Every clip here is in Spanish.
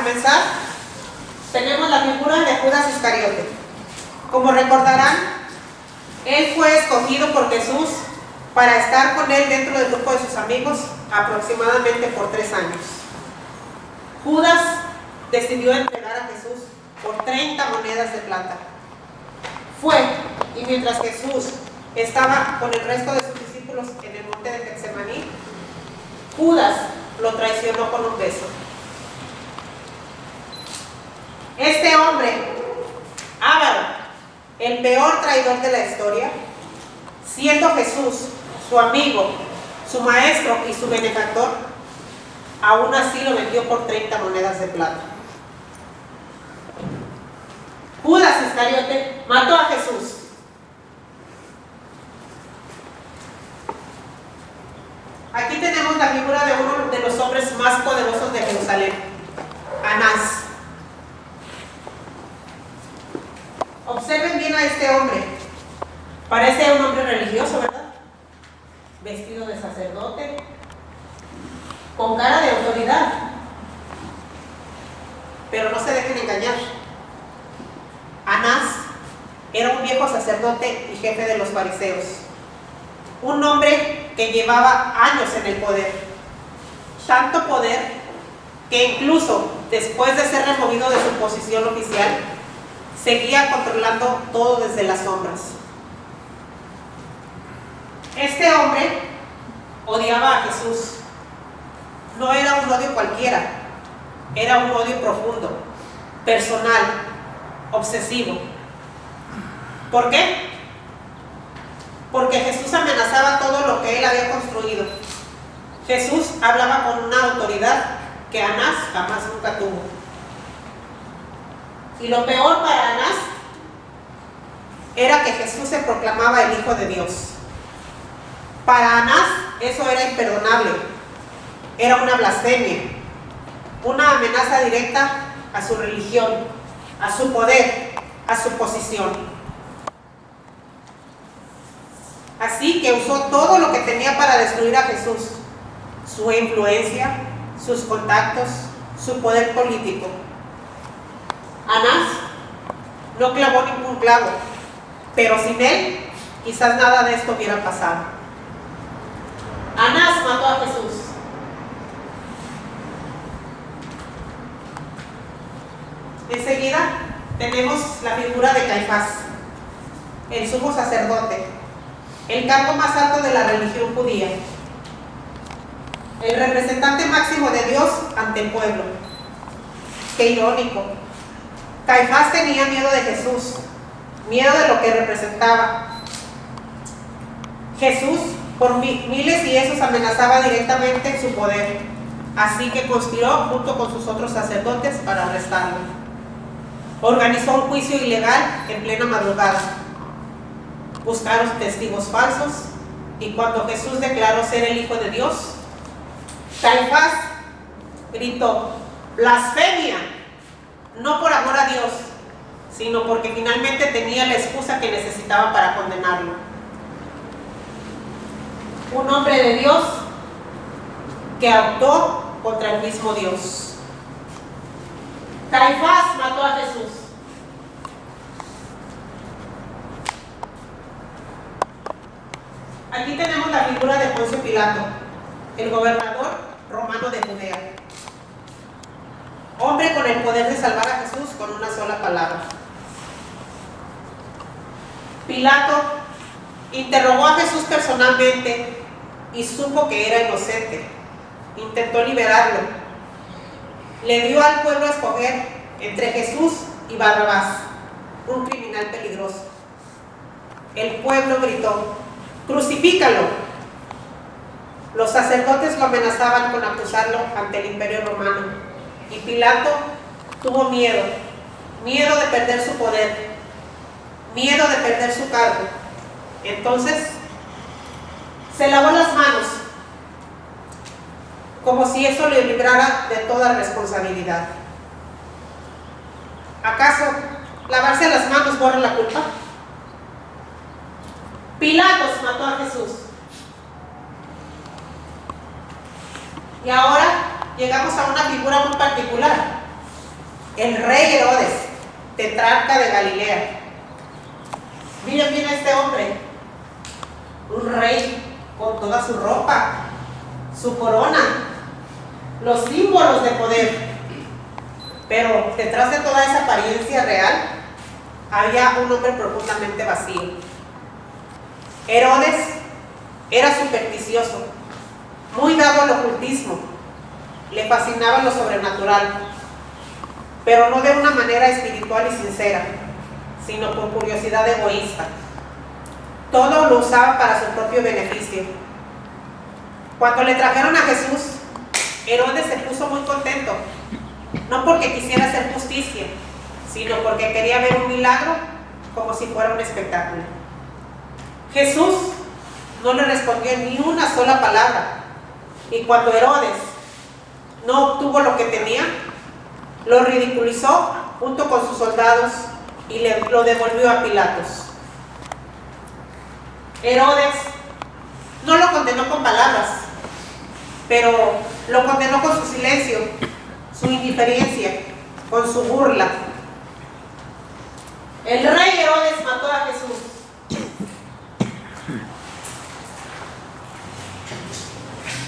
comenzar, tenemos la figura de Judas Iscariote. Como recordarán, él fue escogido por Jesús para estar con él dentro del grupo de sus amigos aproximadamente por 3 años. Judas decidió entregar a Jesús por 30 monedas de plata. Fue, y mientras Jesús estaba con el resto de sus discípulos en el monte de Getsemaní, Judas lo traicionó con un beso. Este hombre, avaro, el peor traidor de la historia, siendo Jesús su amigo, su maestro y su benefactor, aún así lo vendió por 30 monedas de plata. Judas Iscariote mató a Jesús. Aquí tenemos la figura de uno de los hombres más poderosos de Jerusalén, Anás. Observen bien a este hombre. Parece un hombre religioso, ¿verdad? Vestido de sacerdote, con cara de autoridad. Pero no se dejen engañar. Anás era un viejo sacerdote y jefe de los fariseos. Un hombre que llevaba años en el poder. Tanto poder que incluso después de ser removido de su posición oficial, seguía controlando todo desde las sombras. Este hombre odiaba a Jesús. No era un odio cualquiera, era un odio profundo, personal, obsesivo. ¿Por qué? Porque Jesús amenazaba todo lo que él había construido. Jesús hablaba con una autoridad que Anás jamás nunca tuvo. Y lo peor para Anás era que Jesús se proclamaba el Hijo de Dios. Para Anás eso era imperdonable, era una blasfemia, una amenaza directa a su religión, a su poder, a su posición. Así que usó todo lo que tenía para destruir a Jesús: su influencia, sus contactos, su poder político. Anás no clavó ningún clavo, pero sin él quizás nada de esto hubiera pasado. Anás mató a Jesús. Enseguida tenemos la figura de Caifás, el sumo sacerdote, el cargo más alto de la religión judía, el representante máximo de Dios ante el pueblo. Qué irónico. Caifás tenía miedo de Jesús, miedo de lo que representaba. Jesús por miles y esos amenazaba directamente su poder, así que conspiró junto con sus otros sacerdotes para arrestarlo. Organizó un juicio ilegal en plena madrugada. Buscaron testigos falsos y cuando Jesús declaró ser el Hijo de Dios, Caifás gritó: ¡blasfemia! No por amor a Dios, sino porque finalmente tenía la excusa que necesitaba para condenarlo. Un hombre de Dios que actuó contra el mismo Dios. Caifás mató a Jesús. Aquí tenemos la figura de Poncio Pilato, el gobernador romano de Judea. Hombre con el poder de salvar a Jesús con una sola palabra. Pilato interrogó a Jesús personalmente y supo que era inocente. Intentó liberarlo. Le dio al pueblo a escoger entre Jesús y Barrabás, un criminal peligroso. El pueblo gritó: ¡crucifícalo! Los sacerdotes lo amenazaban con acusarlo ante el Imperio Romano. Y Pilato tuvo miedo de perder su poder, miedo de perder su cargo. Entonces se lavó las manos, como si eso le librara de toda responsabilidad. ¿Acaso lavarse las manos borra la culpa? Pilatos mató a Jesús. Y ahora llegamos a una figura muy particular, el rey Herodes, tetrarca de Galilea. Miren bien a este hombre, un rey con toda su ropa, su corona, los símbolos de poder. Pero detrás de toda esa apariencia real, había un hombre profundamente vacío. Herodes era supersticioso, muy dado al ocultismo, le fascinaba lo sobrenatural, pero no de una manera espiritual y sincera, sino por curiosidad egoísta. Todo lo usaba para su propio beneficio. Cuando le trajeron a Jesús, Herodes se puso muy contento, no porque quisiera hacer justicia, sino porque quería ver un milagro como si fuera un espectáculo. Jesús no le respondió ni una sola palabra, y cuando Herodes no obtuvo lo que tenía, lo ridiculizó junto con sus soldados y lo devolvió a Pilatos. Herodes no lo condenó con palabras, pero lo condenó con su silencio, su indiferencia, con su burla. El rey Herodes mató a Jesús.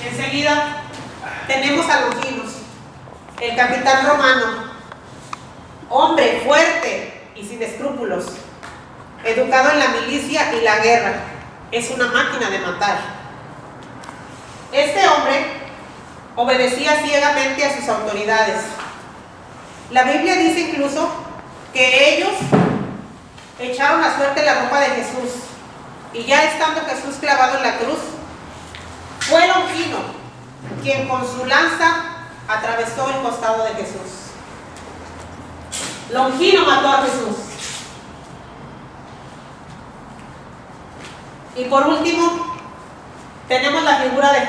Enseguida tenemos a Longinos, el capitán romano, hombre fuerte y sin escrúpulos, educado en la milicia y la guerra. Es una máquina de matar. Este hombre obedecía ciegamente a sus autoridades. La Biblia dice incluso que ellos echaron a suerte la ropa de Jesús, y ya estando Jesús clavado en la cruz, fue Longino quien con su lanza atravesó el costado de Jesús. Longino mató a Jesús. Y por último, tenemos la figura de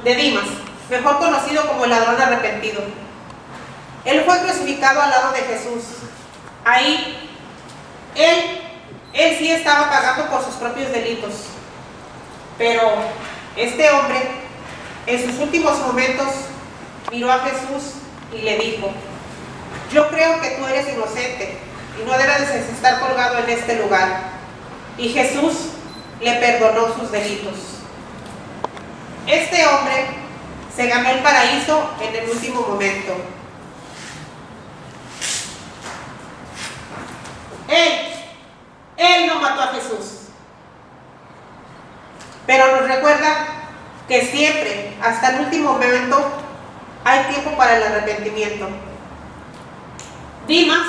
de Dimas, mejor conocido como el ladrón arrepentido. Él fue crucificado al lado de Jesús. Ahí, él sí estaba pagando por sus propios delitos. Pero este hombre, en sus últimos momentos, miró a Jesús y le dijo: yo creo que tú eres inocente y no debes estar colgado en este lugar. Y Jesús le perdonó sus delitos. Este hombre se ganó el paraíso en el último momento. Él no mató a Jesús, pero nos recuerda que siempre, hasta el último momento, hay tiempo para el arrepentimiento. Dimas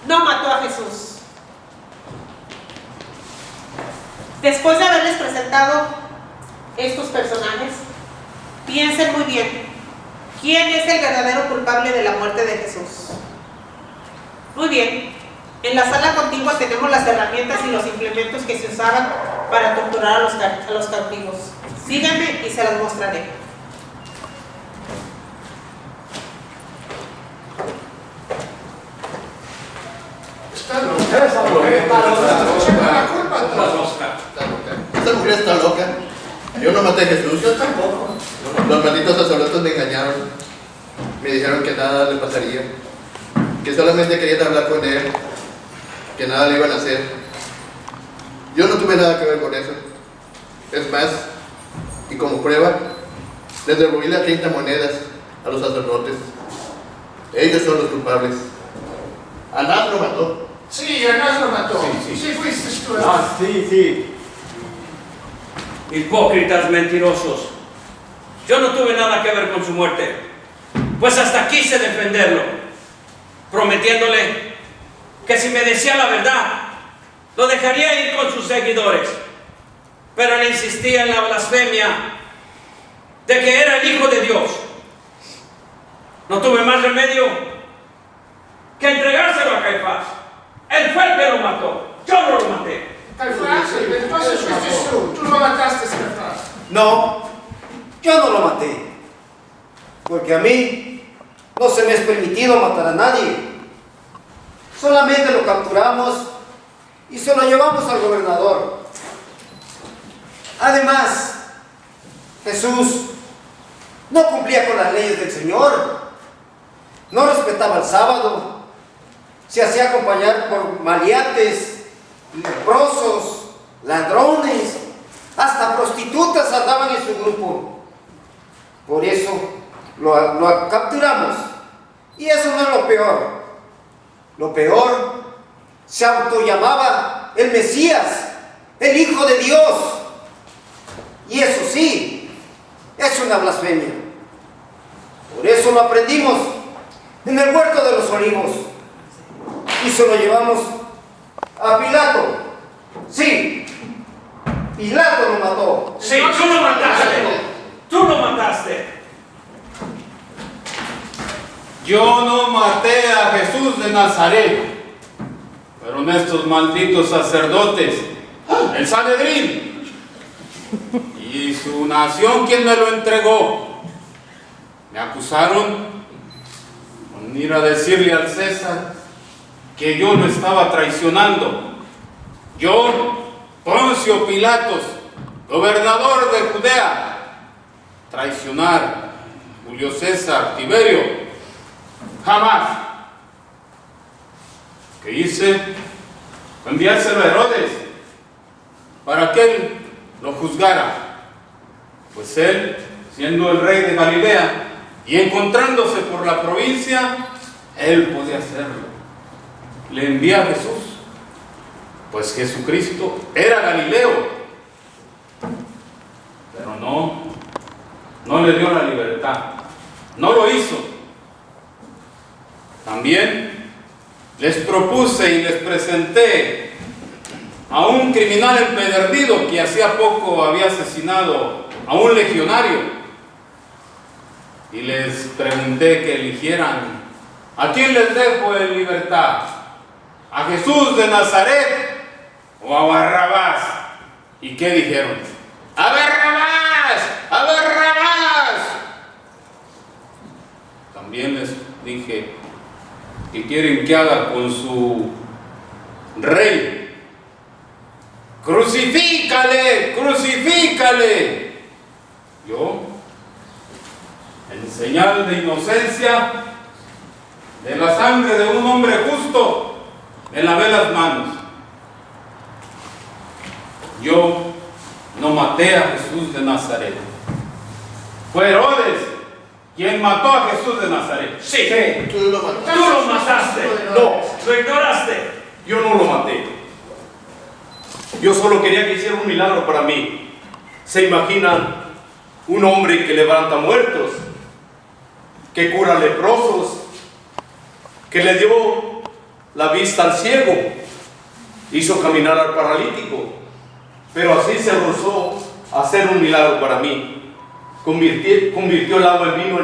no mató a Jesús. Después de haberles presentado estos personajes, piensen muy bien, ¿quién es el verdadero culpable de la muerte de Jesús? Muy bien, en la sala contigua tenemos las herramientas y los implementos que se usaban para torturar a los cautivos. Síganme y se las mostraré. Esta mujer está loca. Yo no maté a Jesús. Yo tampoco. Los malditos sacerdotes me engañaron. Me dijeron que nada le pasaría, que solamente querían hablar con él, que nada le iban a hacer. Yo no tuve nada que ver con eso. Es más, y como prueba, les devolví las 30 monedas a los sacerdotes. Ellos son los culpables. Anás lo mató. Sí, Anás lo mató. Sí, fuiste tú. Sí. Hipócritas mentirosos. Yo no tuve nada que ver con su muerte, pues hasta quise defenderlo, prometiéndole que si me decía la verdad, lo dejaría ir con sus seguidores. Pero él insistía en la blasfemia de que era el Hijo de Dios. No tuve más remedio que entregárselo a Caifás. Él fue el que lo mató, yo no lo maté. Caifás, entonces fuiste tú lo mataste, Caifás. No, yo no lo maté, porque a mí no se me es permitido matar a nadie. Solamente lo capturamos y se lo llevamos al gobernador. Además, Jesús no cumplía con las leyes del Señor. no respetaba el sábado, se hacía acompañar por maleantes, leprosos, ladrones, hasta prostitutas andaban en su grupo. Por eso lo capturamos. Y eso no es lo peor. Lo peor, se autollamaba el Mesías, el Hijo de Dios. Y eso sí, es una blasfemia. Por eso lo aprendimos en el huerto de los olivos y se lo llevamos a Pilato. Sí, Pilato lo mató. Sí, tú lo mataste. Tú lo mataste. Yo no maté a Jesús de Nazaret. Fueron estos malditos sacerdotes, el Sanedrín y su nación quien me lo entregó. Me acusaron con ir a decirle al César que yo lo estaba traicionando. Yo, Poncio Pilatos, gobernador de Judea, traicionar a Julio César Tiberio, jamás. ¿Qué hice? Enviárselo a Herodes para que él lo juzgara. Pues él, siendo el rey de Galilea y encontrándose por la provincia, él podía hacerlo. Le envía a Jesús, pues Jesucristo era Galileo, pero no le dio la libertad, no lo hizo. También les propuse y les presenté a un criminal empedernido que hacía poco había asesinado a un legionario y les pregunté que eligieran a quién les dejo en libertad, a Jesús de Nazaret o a Barrabás. ¿Y qué dijeron? ¡A Barrabás! ¡A Barrabás! También les dije, ¿qué quieren que haga con su rey? ¡Crucifícale! ¡Crucifícale! Yo, en señal de inocencia, de la sangre de un hombre justo, me lavé las manos. Yo no maté a Jesús de Nazaret. Fue Herodes quien mató a Jesús de Nazaret. Sí. Tú lo mataste. Tú lo mataste. No, Lo ignoraste. yo no lo maté. Yo solo quería que hiciera un milagro para mí. ¿Se imaginan un hombre que levanta muertos, que cura leprosos, que le dio la vista al ciego, hizo caminar al paralítico, pero así se rozó a hacer un milagro para mí? Convirtió el agua en vino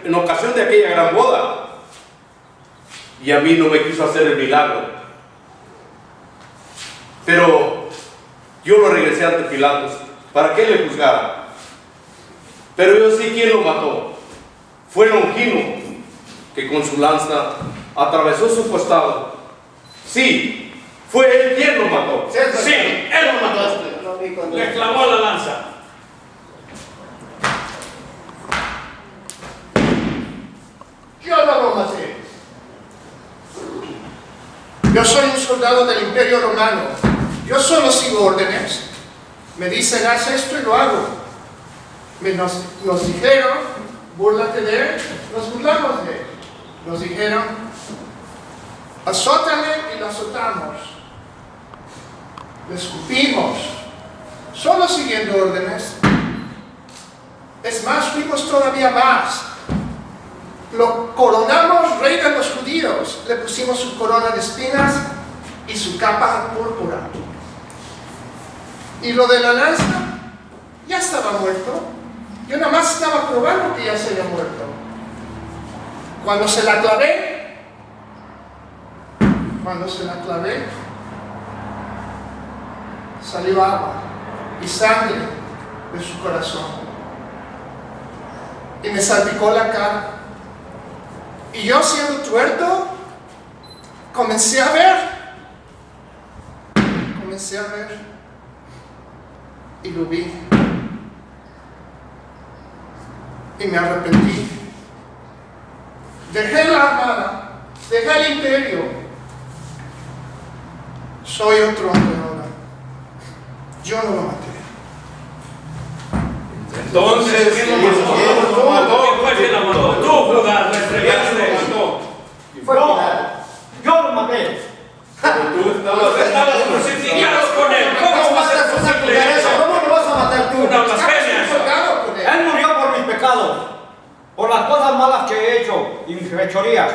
en ocasión de aquella gran boda, y a mí no me quiso hacer el milagro, pero yo lo regresé ante Pilatos para que él le juzgara. Pero yo sé quién lo mató. Fue Longino, que con su lanza atravesó su costado. Sí, fue él quien lo mató. Sí, él lo mató. Lo vi cuando- Le clavó la lanza. Yo no lo maté. Yo soy un soldado del Imperio Romano. Yo solo sigo órdenes. Me dicen, haz esto y lo hago. Nos dijeron, búrlate de él, nos burlamos de él. Nos dijeron, azótale y lo azotamos. Le escupimos, solo siguiendo órdenes. Es más, fuimos todavía más. Lo coronamos rey de los judíos. Le pusimos su corona de espinas y su capa púrpura. Y lo de la lanza, ya estaba muerto. Yo nada más estaba probando que ya se había muerto. Cuando se la clavé, salió agua y sangre de su corazón. Y me salpicó la cara. Y yo, siendo tuerto, comencé a ver. Y lo vi. Y me arrepentí. dejé la armada, dejé el imperio. Soy otro hombre ahora. Yo no lo maté. Entonces, ¿quién lo mató? ¿quién lo mató? ¿Quién fue quien lo mató? Tú, Judas, lo entregaste. Fue No, Pilato. yo lo maté. Pero tú Estabas crucificados con él. ¿Cómo va a ser posible eso? ¿Cómo lo vas a matar tú? Una blasfemia. Colgado con él. Él murió por mis pecados, por las cosas malas que he hecho y mis fechorías.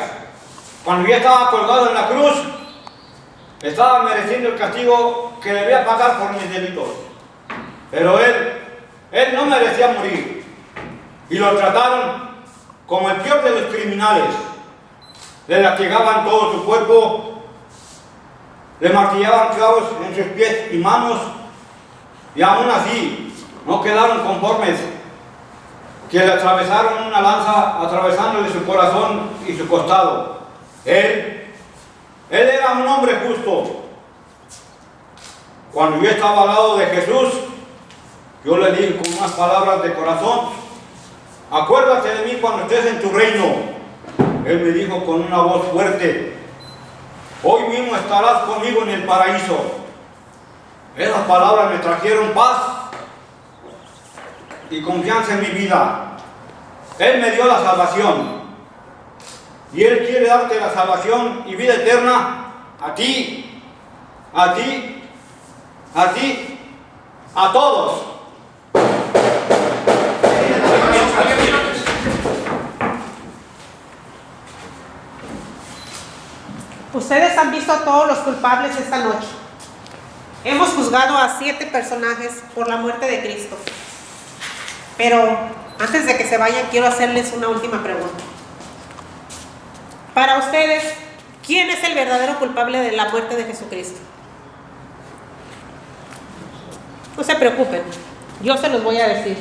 Cuando yo estaba colgado en la cruz, estaba mereciendo el castigo que debía pagar por mis delitos. Pero él no merecía morir. Y lo trataron como el peor de los criminales. Le latigaban todo su cuerpo, le martillaban clavos en sus pies y manos, y aún así no quedaron conformes, que le atravesaron una lanza atravesándole su corazón y su costado. Él era un hombre justo. Cuando yo estaba al lado de Jesús, yo le dije con unas palabras de corazón: acuérdate de mí cuando estés en tu reino. Él me dijo con una voz fuerte: hoy mismo estarás conmigo en el paraíso. Esas palabras me trajeron paz y confianza en mi vida. Él me dio la salvación. Y Él quiere darte la salvación y vida eterna a ti, a ti, a ti, a todos. Ustedes han visto a todos los culpables esta noche. Hemos juzgado a 7 personajes por la muerte de Cristo. Pero antes de que se vayan, quiero hacerles una última pregunta. Para ustedes, ¿quién es el verdadero culpable de la muerte de Jesucristo? No se preocupen, yo se los voy a decir.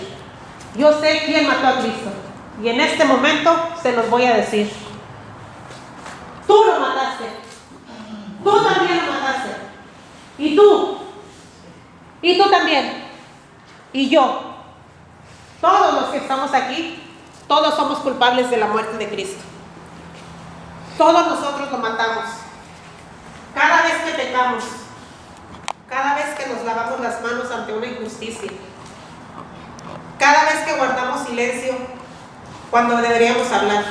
Yo sé quién mató a Cristo. Y en este momento se los voy a decir. Tú lo mataste. Tú también lo mataste. Y tú. Y tú también. Y yo. Todos los que estamos aquí, todos somos culpables de la muerte de Cristo. Todos nosotros lo matamos. Cada vez que pecamos, cada vez que nos lavamos las manos ante una injusticia, cada vez que guardamos silencio cuando deberíamos hablar,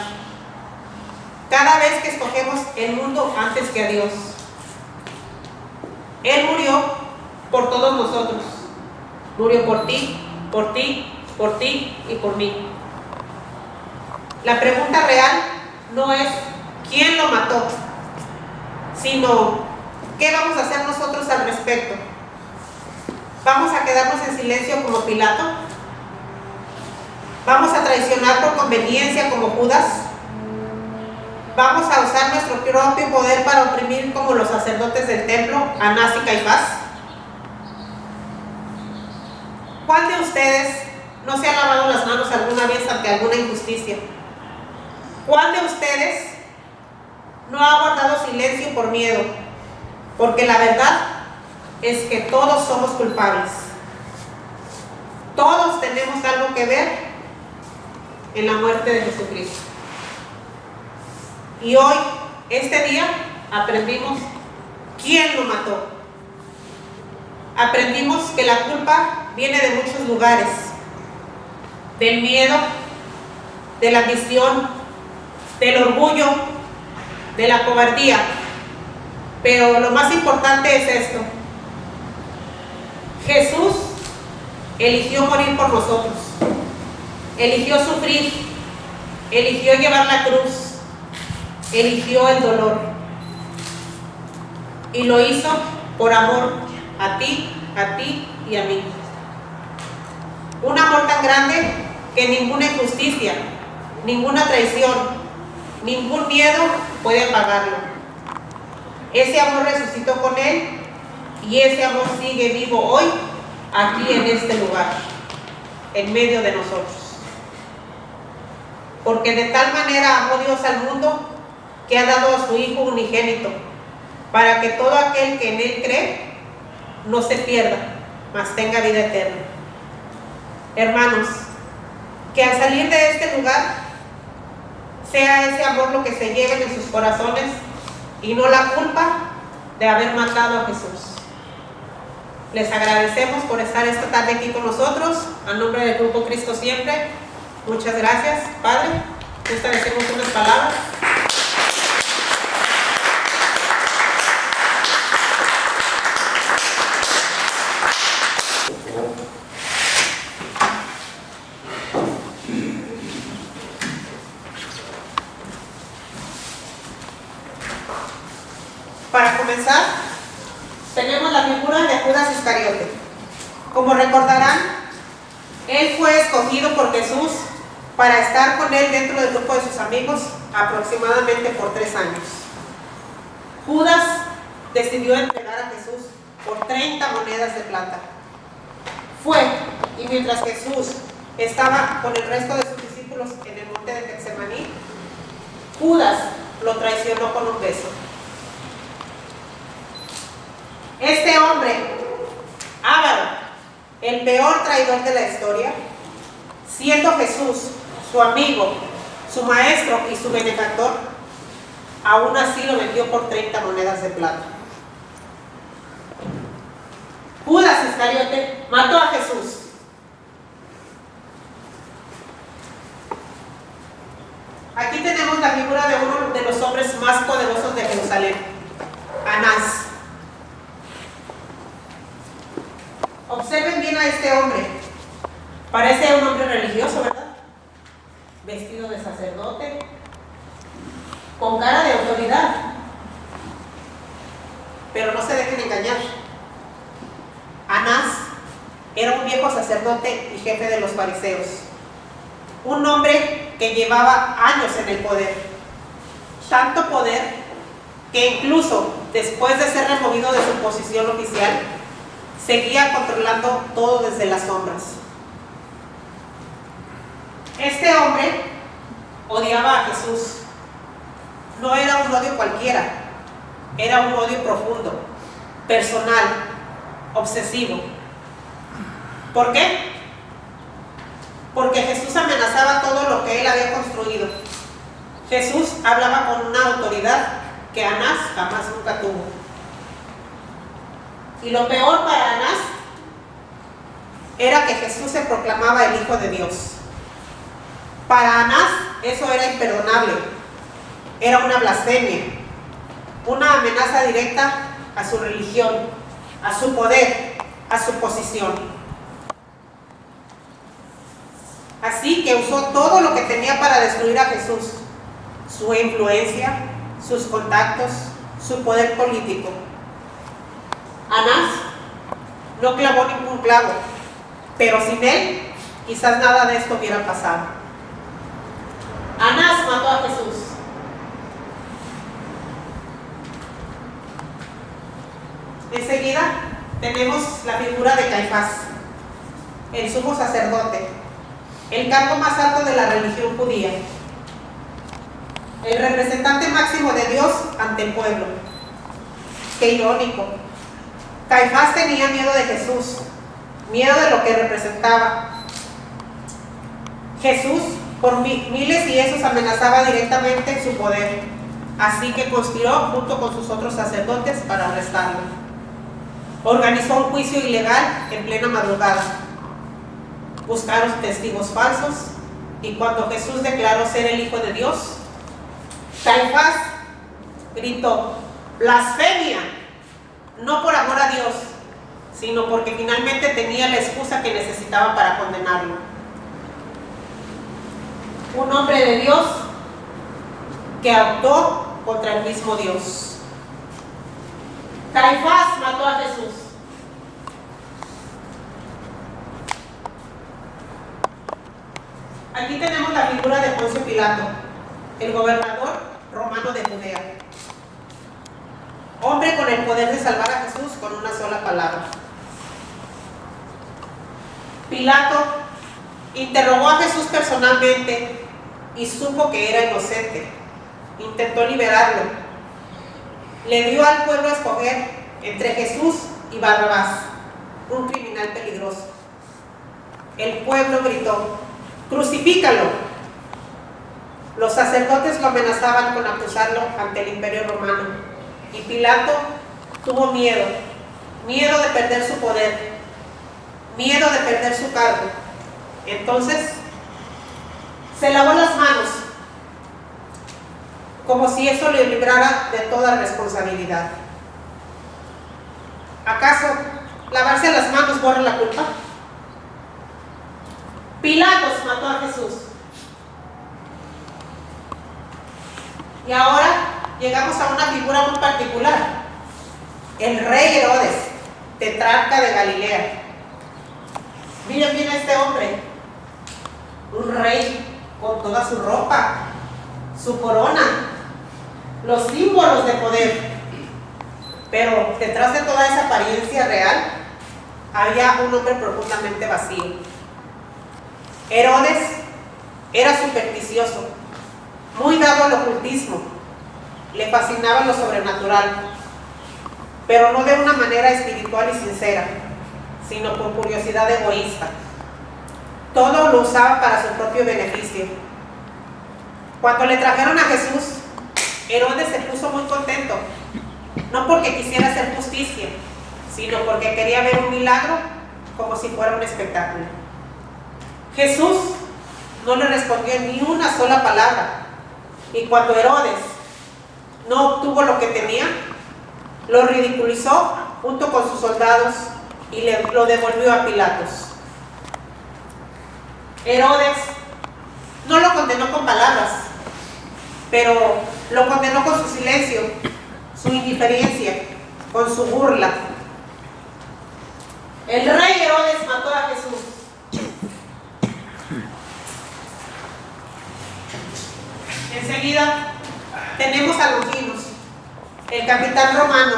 cada vez que escogemos el mundo antes que a Dios. Él murió por todos nosotros. Murió por ti, por ti, por ti y por mí. La pregunta real no es quién lo mató, sino qué vamos a hacer nosotros al respecto. ¿Vamos a quedarnos en silencio como Pilato? ¿Vamos a traicionar por conveniencia como Judas? ¿Vamos a usar nuestro propio poder para oprimir como los sacerdotes del templo, Anás y Caifás? ¿Cuál de ustedes no se ha lavado las manos alguna vez ante alguna injusticia? ¿Cuál de ustedes no ha guardado silencio por miedo? Porque la verdad es que todos somos culpables. Todos tenemos algo que ver en la muerte de Jesucristo. Y hoy, este día, aprendimos quién lo mató. Aprendimos que la culpa viene de muchos lugares. Del miedo, de la ambición, del orgullo, de la cobardía. Pero lo más importante es esto: Jesús eligió morir por nosotros, eligió sufrir, eligió llevar la cruz, eligió el dolor, y lo hizo por amor a ti y a mí. Un amor tan grande que ninguna injusticia, ninguna traición, ningún miedo puede apagarlo. Ese amor resucitó con él y ese amor sigue vivo hoy aquí en este lugar, en medio de nosotros. Porque de tal manera amó Dios al mundo que ha dado a su Hijo unigénito, para que todo aquel que en Él cree no se pierda, mas tenga vida eterna. Hermanos, que al salir de este lugar sea ese amor lo que se lleven en sus corazones y no la culpa de haber matado a Jesús. Les agradecemos por estar esta tarde aquí con nosotros. A nombre del Grupo Cristo Siempre, muchas gracias, Padre. Gusta decirnos unas palabras. Para comenzar, tenemos la figura de Judas Iscariote. Como recordarán, él fue escogido por Jesús para estar con él dentro del grupo de sus amigos aproximadamente por 3 años. Judas decidió entregar a Jesús por 30 monedas de plata. Fue, y mientras Jesús estaba con el resto de sus discípulos en el monte de Getsemaní, Judas lo traicionó con un beso. Este hombre, avaro, el peor traidor de la historia, siendo Jesús su amigo, su maestro y su benefactor, aún así lo vendió por 30 monedas de plata. Judas Iscariote mató a Jesús. Aquí tenemos la figura de uno de los hombres más poderosos de Jerusalén, Anás. Observen bien a este hombre. Parece un hombre religioso, ¿verdad? Vestido de sacerdote, con cara de autoridad. Pero no se dejen engañar. Anás era un viejo sacerdote y jefe de los fariseos. Un hombre que llevaba años en el poder. Tanto poder que incluso después de ser removido de su posición oficial, seguía controlando todo desde las sombras. Este hombre odiaba a Jesús. No era un odio cualquiera, era un odio profundo, personal, obsesivo. ¿Por qué? Porque Jesús amenazaba todo lo que él había construido. Jesús hablaba con una autoridad que Anás jamás nunca tuvo. Y lo peor para Anás era que Jesús se proclamaba el Hijo de Dios. Para Anás eso era imperdonable, era una blasfemia, una amenaza directa a su religión, a su poder, a su posición. Así que usó todo lo que tenía para destruir a Jesús: su influencia, sus contactos, su poder político. Anás no clavó ningún clavo, pero sin él quizás nada de esto hubiera pasado. Anás mató a Jesús. Enseguida tenemos la figura de Caifás, el sumo sacerdote, el cargo más alto de la religión judía, el representante máximo de Dios ante el pueblo. Qué irónico. Caifás tenía miedo de Jesús, miedo de lo que representaba. Jesús por miles y esos amenazaba directamente su poder, así que conspiró junto con sus otros sacerdotes para arrestarlo. Organizó un juicio ilegal en plena madrugada. Buscaron testigos falsos y cuando Jesús declaró ser el Hijo de Dios, Caifás gritó: ¡blasfemia! No por amor a Dios, sino porque finalmente tenía la excusa que necesitaba para condenarlo. Un hombre de Dios que actuó contra el mismo Dios. Caifás mató a Jesús. Aquí tenemos la figura de Poncio Pilato, el gobernador romano de Judea. Hombre con el poder de salvar a Jesús con una sola palabra. Pilato interrogó a Jesús personalmente y supo que era inocente. Intentó liberarlo. Le dio al pueblo a escoger entre Jesús y Barrabás, un criminal peligroso. El pueblo gritó: ¡crucifícalo! Los sacerdotes lo amenazaban con acusarlo ante el Imperio Romano. Y Pilato tuvo miedo de perder su poder, miedo de perder su cargo. Entonces, se lavó las manos, como si eso le librara de toda responsabilidad. ¿Acaso lavarse las manos borra la culpa? Pilatos mató a Jesús. Y ahora llegamos a una figura muy particular, el rey Herodes, tetrarca de Galilea. Miren bien a este hombre, un rey con toda su ropa, su corona, los símbolos de poder. Pero detrás de toda esa apariencia real, había un hombre profundamente vacío. Herodes era supersticioso, muy dado al ocultismo, le fascinaba lo sobrenatural, pero no de una manera espiritual y sincera, sino por curiosidad egoísta. Todo lo usaba para su propio beneficio. Cuando le trajeron a Jesús, Herodes se puso muy contento, no porque quisiera hacer justicia, sino porque quería ver un milagro como si fuera un espectáculo. Jesús no le respondió ni una sola palabra, y cuando Herodes no obtuvo lo que tenía, lo ridiculizó junto con sus soldados y lo devolvió a Pilatos. Herodes no lo condenó con palabras, pero lo condenó con su silencio, su indiferencia, con su burla. El rey Herodes mató a Jesús. Enseguida tenemos a Longinos, el capitán romano,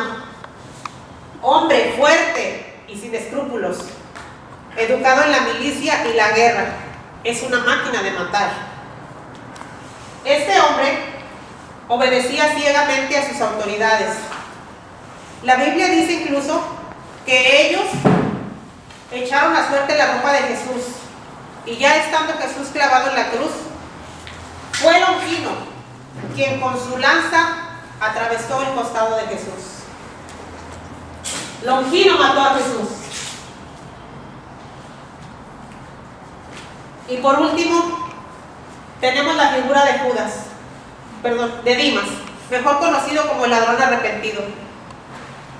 hombre fuerte y sin escrúpulos, educado en la milicia y la guerra, es una máquina de matar. Este hombre obedecía ciegamente a sus autoridades. La Biblia dice incluso que ellos echaron a suerte la ropa de Jesús, y ya estando Jesús clavado en la cruz, fue Longino quien con su lanza atravesó el costado de Jesús. Longino mató a Jesús. Y por último, tenemos la figura de Dimas, mejor conocido como el ladrón arrepentido.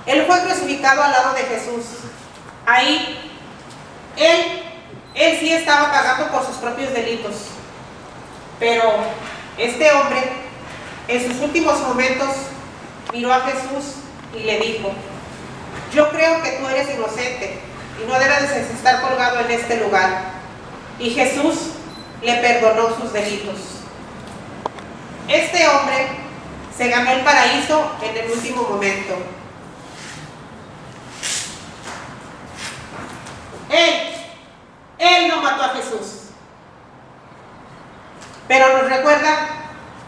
Él fue crucificado al lado de Jesús. Ahí, él sí estaba pagando por sus propios delitos. Pero este hombre, en sus últimos momentos, miró a Jesús y le dijo: yo creo que tú eres inocente y no debes estar colgado en este lugar. Y Jesús le perdonó sus delitos. Este hombre se ganó el paraíso en el último momento. Él no mató a Jesús, pero nos recuerda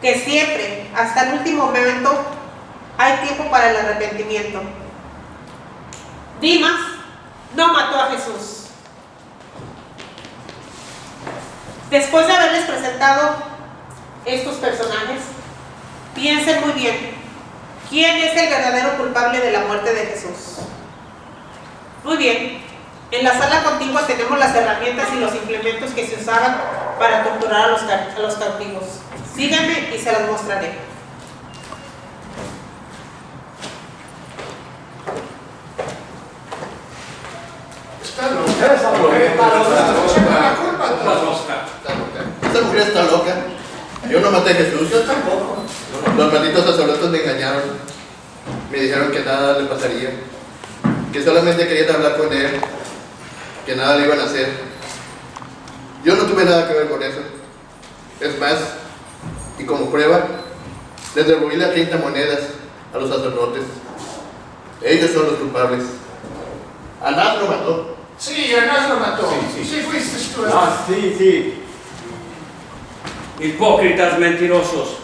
que siempre, hasta el último momento, hay tiempo para el arrepentimiento. Dimas no mató a Jesús. Después de haberles presentado estos personajes, piensen muy bien, ¿quién es el verdadero culpable de la muerte de Jesús? Muy bien, en la sala contigua tenemos las herramientas y los implementos que se usaban para torturar a los cautivos. Síganme y se las mostraré. Está loca. Esa mujer está loca. La culpa a todos. Está loca. Esta mujer está loca. Yo no maté a Jesús. Yo tampoco. Los malditos sacerdotes me engañaron. Me dijeron que nada le pasaría, que solamente querían hablar con él, que nada le iban a hacer. Yo no tuve nada que ver con eso. Es más, y como prueba, les devolví las 30 monedas a los sacerdotes. Ellos son los culpables. Anás lo mató. Sí, Anás lo mató. Sí, Sí, fuiste tú. Ah, sí. Hipócritas mentirosos.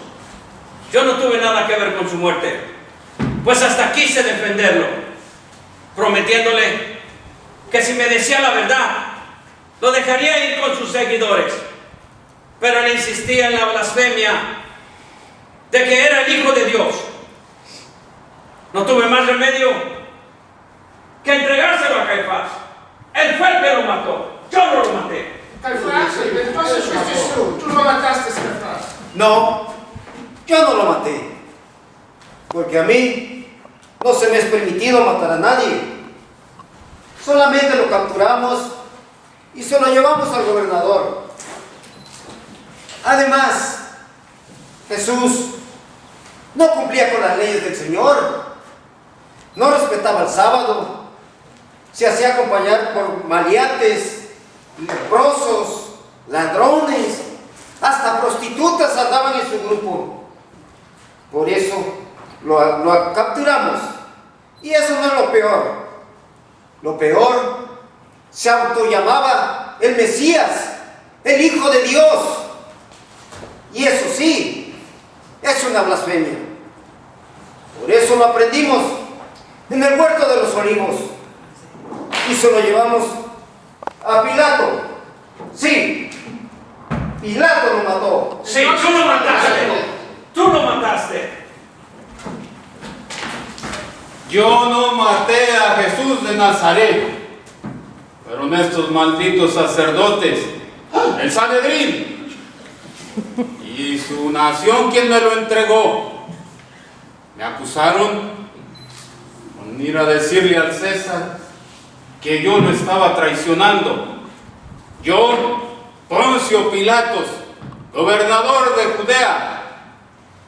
Yo no tuve nada que ver con su muerte, pues hasta quise defenderlo, prometiéndole que si me decía la verdad, lo dejaría ir con sus seguidores. pero le insistía en la blasfemia de que era el Hijo de Dios. No tuve más remedio que entregárselo a Caifás. Él fue el que lo mató, yo no lo maté. Caifás, entonces fuiste tú lo mataste, Caifás. No, yo no lo maté, porque a mí no se me es permitido matar a nadie. Solamente lo capturamos y se lo llevamos al gobernador. Además, Jesús no cumplía con las leyes del Señor, no respetaba el sábado, se hacía acompañar por maleantes, leprosos, ladrones, hasta prostitutas andaban en su grupo. Por eso lo capturamos. Y eso no es lo peor. Lo peor, se autollamaba el Mesías, el Hijo de Dios. Y eso sí, es una blasfemia. Por eso lo aprendimos en el huerto de los olivos y se lo llevamos a Pilato. Sí, Pilato lo mató. Sí, tú lo mataste. Tú lo mataste. Yo no maté a Jesús de Nazaret. Fueron estos malditos sacerdotes, el Sanedrín y su nación quien me lo entregó. Me acusaron con ir a decirle al César que yo lo estaba traicionando. Yo, Poncio Pilatos, gobernador de Judea,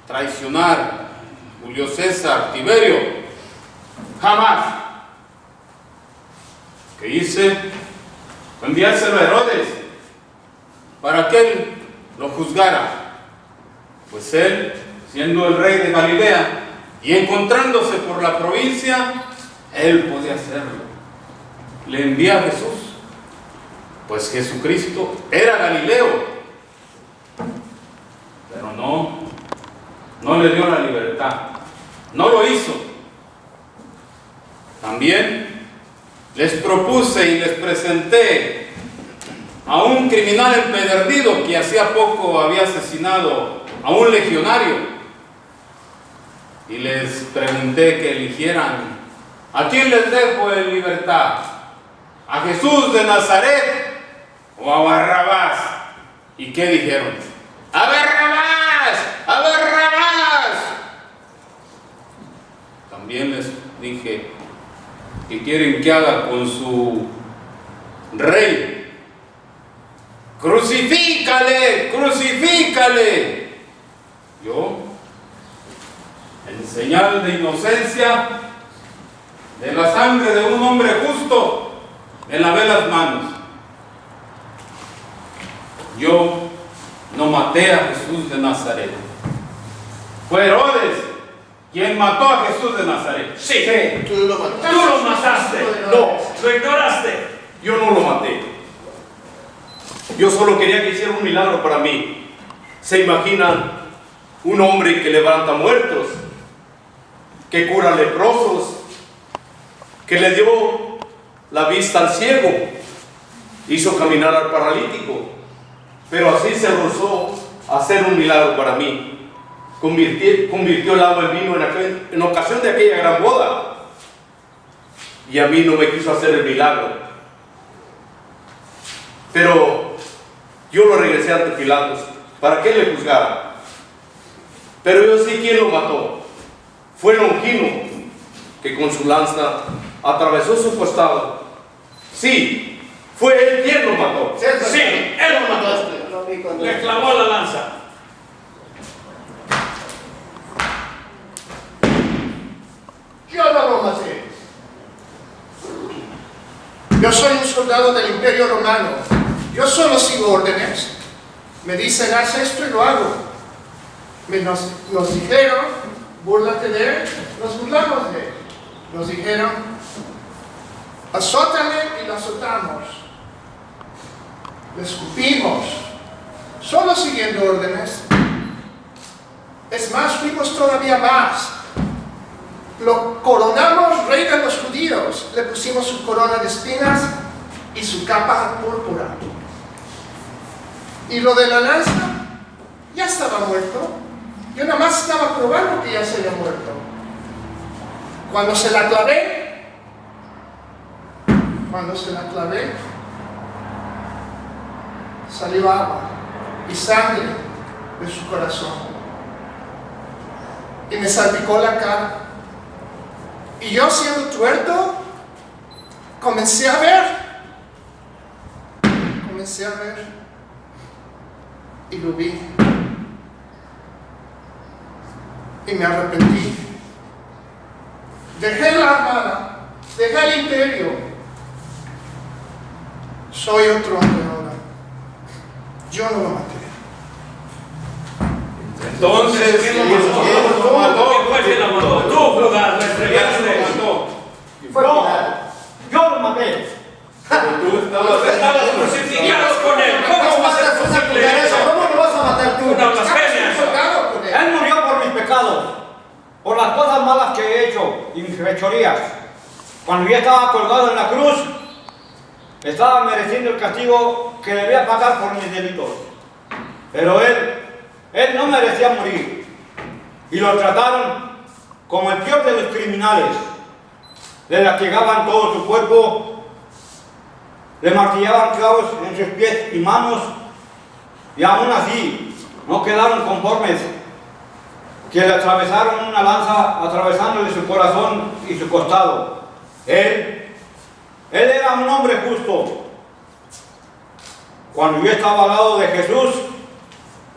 traicionar a Julio César Tiberio, jamás. ¿Qué hice? Fue enviárselo a Herodes para que él lo juzgara. Pues él, siendo el rey de Galilea y encontrándose por la provincia, él podía hacerlo. Le envía a Jesús, pues Jesucristo era Galileo, pero no le dio la libertad, no lo hizo. También les propuse y les presenté a un criminal empedernido que hacía poco había asesinado a un legionario y les pregunté que eligieran a quién les dejo en libertad, a Jesús de Nazaret o a Barrabás. ¿Y qué dijeron? ¡A Barrabás! ¡A Barrabás! También les dije, ¿qué quieren que haga con su rey? ¡Crucifícale! ¡Crucifícale! Yo, en señal de inocencia, de la sangre de un hombre justo, me lavé las manos. Yo no maté a Jesús de Nazaret. Fue Herodes quien mató a Jesús de Nazaret. Sí. Tú lo mataste. Tú lo mataste. No, Lo ignoraste. yo no lo maté. Yo solo quería que hiciera un milagro para mí. ¿Se imaginan un hombre que levanta muertos, que cura leprosos, que le dio la vista al ciego, hizo caminar al paralítico, pero así se rozó a hacer un milagro para mí? Convirtió el agua en vino en ocasión de aquella gran boda, y a mí no me quiso hacer el milagro, pero yo lo regresé ante Pilatos para que él le juzgara. Pero yo sé quién lo mató. Fue Longino, que con su lanza atravesó su costado. Sí, fue él quien lo mató. Sí, él lo mató. Le clavó la lanza. Yo no lo maté. Yo soy un soldado del Imperio Romano. Yo solo sigo órdenes. Me dicen, haz esto y lo hago. Nos dijeron, búrlate de él, nos burlamos de él. Nos dijeron, azótale y lo azotamos. Le escupimos, solo siguiendo órdenes. Es más, fuimos todavía más. Lo coronamos rey de los judíos. Le pusimos su corona de espinas y su capa púrpura. Y lo de la lanza ya estaba muerto. Yo nada más estaba probando que ya se había muerto. Cuando se la clavé, salió agua y sangre de su corazón. Y me salpicó la cara. Y yo, siendo tuerto, comencé a ver. Y lo vi. Y me arrepentí. Dejé la armada, dejé el imperio. Soy otro hombre ahora. Yo no lo maté. Entonces, ¿quién lo mató? ¿Quién lo mató? ¿Quién fue quien lo mató? Tú, Judas, lo entregaste. Fue No, Pilato. yo lo maté. Tú estabas Estabas crucificados con él. ¿Cómo ¿Cómo va a ser matas una posible culera? eso? ¿Cómo lo vas a matar tú? Una blasfemia. Colgado con él. Él murió por mis pecados, por las cosas malas que he hecho y mis fechorías. Cuando yo estaba colgado en la cruz, estaba mereciendo el castigo que debía pagar por mis delitos. Pero él no merecía morir. Y lo trataron como el peor de los criminales. Le latigaban todo su cuerpo, le martillaban clavos en sus pies y manos, y aún así no quedaron conformes, que le atravesaron una lanza atravesándole su corazón y su costado. Él era un hombre justo. Cuando yo estaba al lado de Jesús,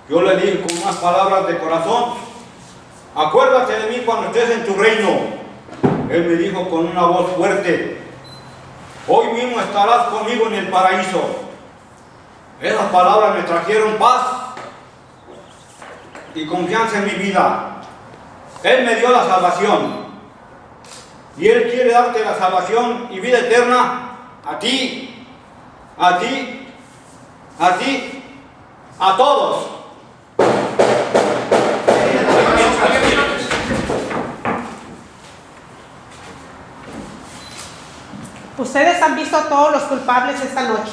yo le dije con unas palabras de corazón: acuérdate de mí cuando estés en tu reino. Él me dijo con una voz fuerte: hoy mismo estarás conmigo en el paraíso. Esas palabras me trajeron paz y confianza en mi vida. Él me dio la salvación. Y Él quiere darte la salvación y vida eterna a ti, a ti, a ti, a todos. Ustedes han visto a todos los culpables esta noche.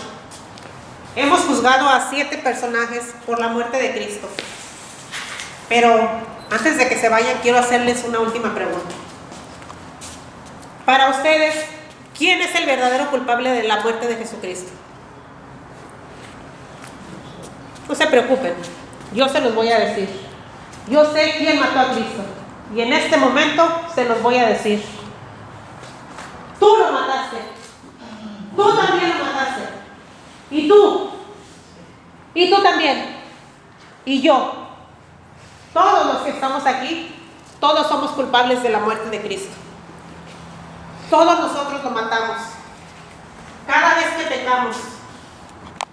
Hemos juzgado a 7 personajes por la muerte de Cristo. Pero antes de que se vayan, quiero hacerles una última pregunta. Para ustedes, ¿quién es el verdadero culpable de la muerte de Jesucristo? No se preocupen, yo se los voy a decir. Yo sé quién mató a Cristo. Y en este momento se los voy a decir. Tú lo mataste. Tú también lo mataste. Y tú. Y tú también. Y yo. Todos los que estamos aquí, todos somos culpables de la muerte de Cristo. Todos nosotros lo matamos. Cada vez que pecamos,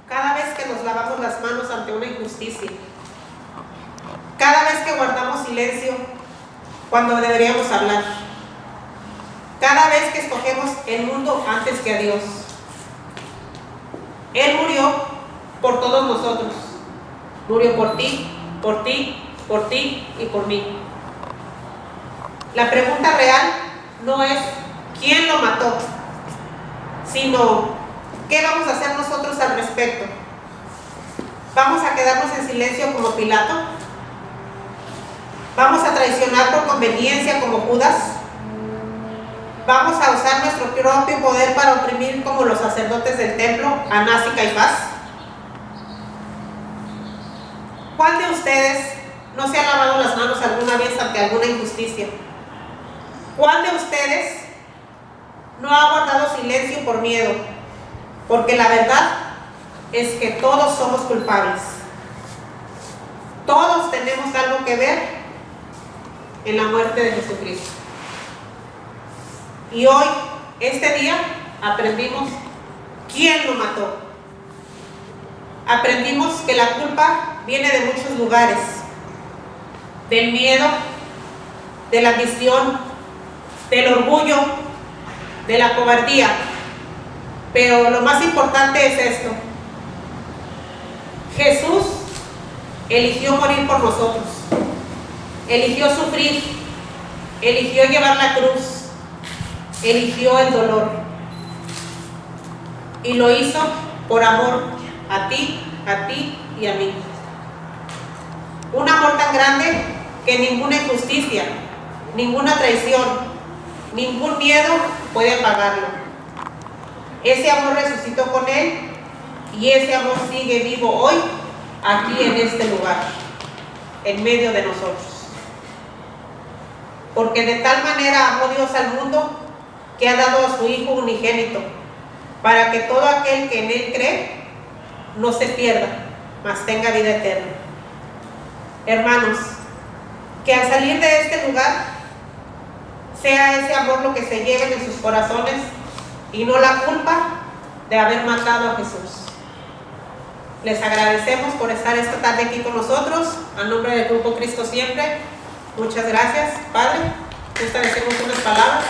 cada vez que nos lavamos las manos ante una injusticia, cada vez que guardamos silencio cuando deberíamos hablar, cada vez que escogemos el mundo antes que a Dios. Él murió por todos nosotros. Murió por ti, por ti, por ti y por mí. La pregunta real no es quién lo mató, sino qué vamos a hacer nosotros al respecto. ¿Vamos a quedarnos en silencio como Pilato? ¿Vamos a traicionar por conveniencia como Judas? ¿Vamos a usar nuestro propio poder para oprimir como los sacerdotes del templo, Anás y Caifás? ¿Cuál de ustedes no se ha lavado las manos alguna vez ante alguna injusticia? ¿Cuál de ustedes no ha guardado silencio por miedo? Porque la verdad es que todos somos culpables. Todos tenemos algo que ver en la muerte de Jesucristo. Y hoy, este día, aprendimos quién lo mató. Aprendimos que la culpa viene de muchos lugares: del miedo, de la ambición, del orgullo, de la cobardía. Pero lo más importante es esto: Jesús eligió morir por nosotros, eligió sufrir, eligió llevar la cruz, eligió el dolor, y lo hizo por amor a ti, a ti y a mí. Un amor tan grande que ninguna injusticia, ninguna traición, ningún miedo puede apagarlo. Ese amor resucitó con Él y ese amor sigue vivo hoy, aquí en este lugar, en medio de nosotros. Porque de tal manera amó Dios al mundo que ha dado a su Hijo unigénito, para que todo aquel que en Él cree no se pierda, mas tenga vida eterna. Hermanos, que al salir de este lugar sea ese amor lo que se lleven en sus corazones y no la culpa de haber matado a Jesús. Les agradecemos por estar esta tarde aquí con nosotros. Al nombre del Grupo Cristo Siempre, muchas gracias. Padre, te establecemos unas palabras.